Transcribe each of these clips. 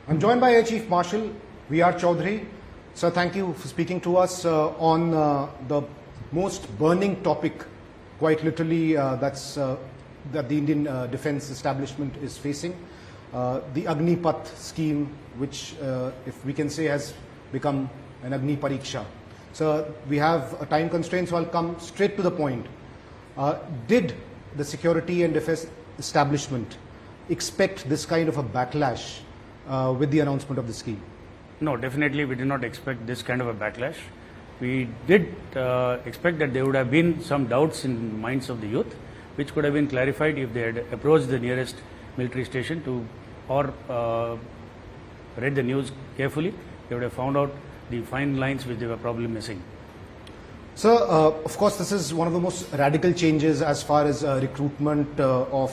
I'm joined by Air Chief Marshal V.R. Chaudhary. Sir, thank you for speaking to us on the most burning topic, quite literally, that the Indian defence establishment is facing. The Agneepath scheme, which, if we can say, has become an Agni Pariksha. So we have a time constraint, so I'll come straight to the point. Did the security and defence establishment expect this kind of a backlash with the announcement of the scheme? No, definitely we did not expect this kind of a backlash. We did expect that there would have been some doubts in the minds of the youth, which could have been clarified if they had approached the nearest military station or read the news carefully. They would have found out the fine lines which they were probably missing. Sir, of course, this is one of the most radical changes as far as recruitment of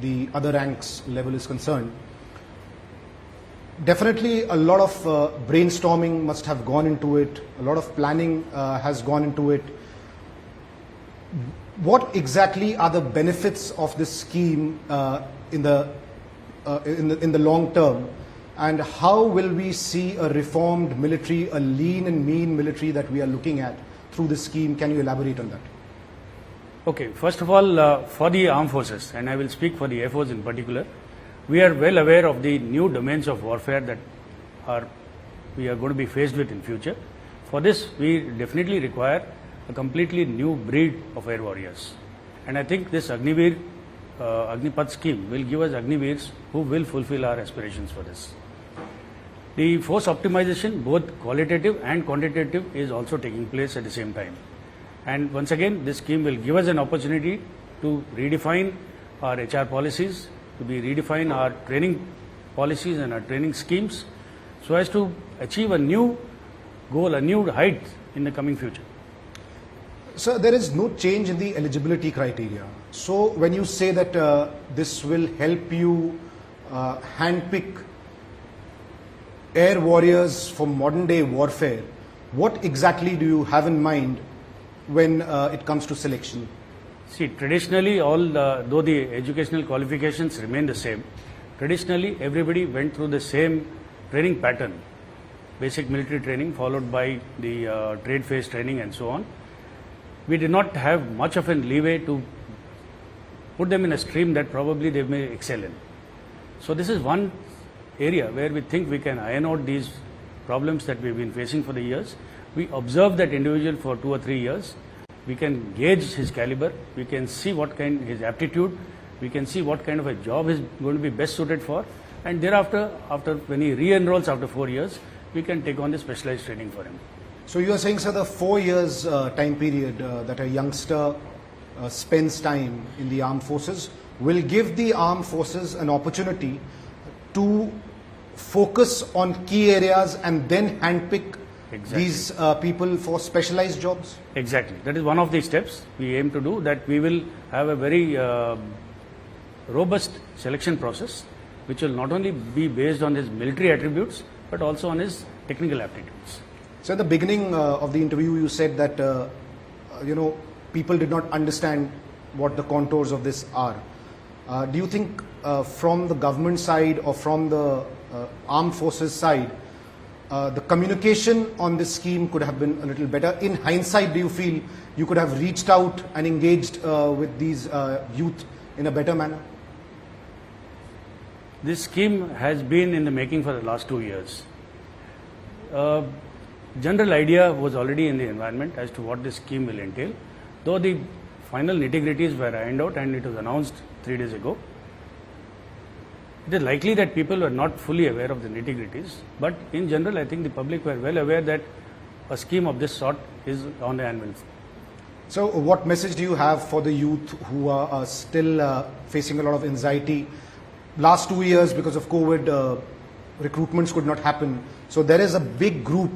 the other ranks level is concerned. Definitely a lot of brainstorming must have gone into it, a lot of planning has gone into it. What exactly are the benefits of this scheme in the long term, and how will we see a reformed military, a lean and mean military that we are looking at through this scheme? Can you elaborate on that? Okay, first of all, for the armed forces, and I will speak for the Air Force in particular, we are well aware of the new domains of warfare that we are going to be faced with in future. For this, we definitely require a completely new breed of air warriors. And I think this Agneepath scheme will give us Agniveers who will fulfill our aspirations for this. The force optimization, both qualitative and quantitative, is also taking place at the same time. And once again, this scheme will give us an opportunity to redefine our HR policies, to redefine our training policies and our training schemes, so as to achieve a new goal, a new height in the coming future. Sir, there is no change in the eligibility criteria. So when you say that this will help you handpick air warriors for modern day warfare, what exactly do you have in mind when it comes to selection? See, traditionally, though the educational qualifications remain the same, traditionally everybody went through the same training pattern, basic military training followed by the trade phase training and so on. We did not have much of a leeway to put them in a stream that probably they may excel in. So this is one area where we think we can iron out these problems that we've been facing for the years. We observe that individual for 2 or 3 years. We can gauge his caliber, we can see what kind his aptitude, we can see what kind of a job he's going to be best suited for, and thereafter, when he re-enrolls after 4 years, we can take on the specialized training for him. So you are saying, sir, the 4 years time period that a youngster spends time in the armed forces will give the armed forces an opportunity to focus on key areas and then handpick these people for specialized jobs? Exactly. That is one of the steps we aim to do, that we will have a very robust selection process, which will not only be based on his military attributes, but also on his technical aptitudes. So at the beginning of the interview, you said that, people did not understand what the contours of this are. Do you think from the government side or from the armed forces side, the communication on this scheme could have been a little better? In hindsight, do you feel you could have reached out and engaged with these youth in a better manner? This scheme has been in the making for the last 2 years. General idea was already in the environment as to what this scheme will entail, though the final nitty-gritties were ironed out and it was announced 3 days ago. It is likely that people were not fully aware of the nitty-gritties, but in general I think the public were well aware that a scheme of this sort is on the anvil. So what message do you have for the youth who are still facing a lot of anxiety? Last 2 years, because of COVID, recruitments could not happen. So there is a big group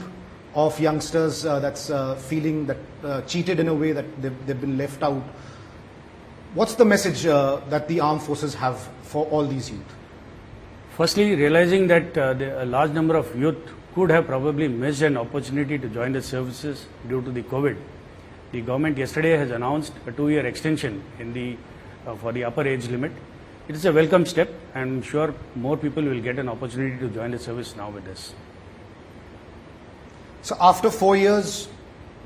of youngsters that's feeling that cheated in a way, that they've been left out. What's the message that the armed forces have for all these youth? Firstly, realizing that a large number of youth could have probably missed an opportunity to join the services due to the COVID. The government yesterday has announced a 2-year extension for the upper age limit. it is a welcome step, and I'm sure more people will get an opportunity to join the service now with this. So after 4 years,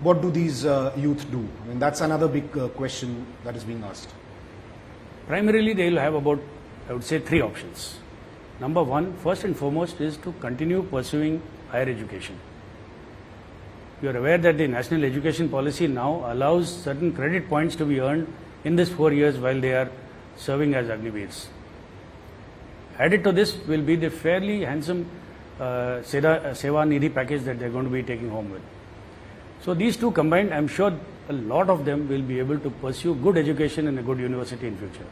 what do these youth do? I mean, that's another big question that is being asked. Primarily, they will have about, I would say, 3 options. Number one, first and foremost, is to continue pursuing higher education. You are aware that the National Education Policy now allows certain credit points to be earned in this 4 years while they are serving as Agneepaths. Added to this will be the fairly handsome Seva Nidhi package that they are going to be taking home with. So these two combined, I am sure a lot of them will be able to pursue good education in a good university in future.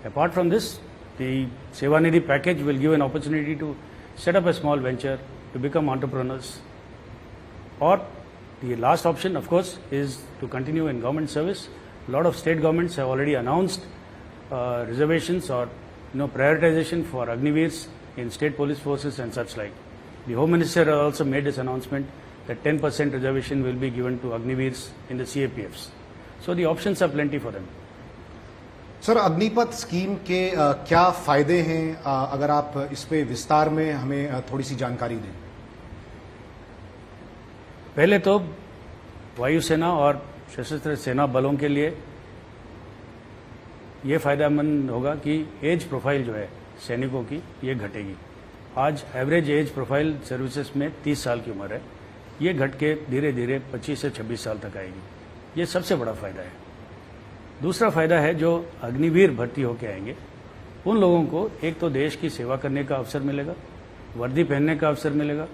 Apart from this, the Seva Nidhi package will give an opportunity to set up a small venture, to become entrepreneurs. Or the last option, of course, is to continue in government service. A lot of state governments have already announced reservations or prioritization for Agniveers in state police forces and such like. The Home Minister also made this announcement that 10% reservation will be given to Agniveers in the CAPFs. So the options are plenty for them. Sir, Agnipath scheme के क्या फायदे हैं, अगर आप इस पे विस्तार में हमें थोड़ी सी जानकारी दें. पहले तो वायुसेना और सशस्त्र सेना बलों के लिए ये फायदेमंद होगा कि एज प्रोफाइल जो है सैनिकों की ये घटेगी. आज एवरेज एज प्रोफाइल सर्विसेज में 30 साल की उम्र है, ये घट के धीरे धीरे 25 से 26 साल तक आएगी. ये सबसे बड़ा फायदा है. दूसरा फायदा है जो अग्निवीर भर्ती होकर आएंगे उन लोगों को एक तो देश की सेवा करने का अवसर मिलेगा, वर्दी पहनने का अवसर मिलेगा.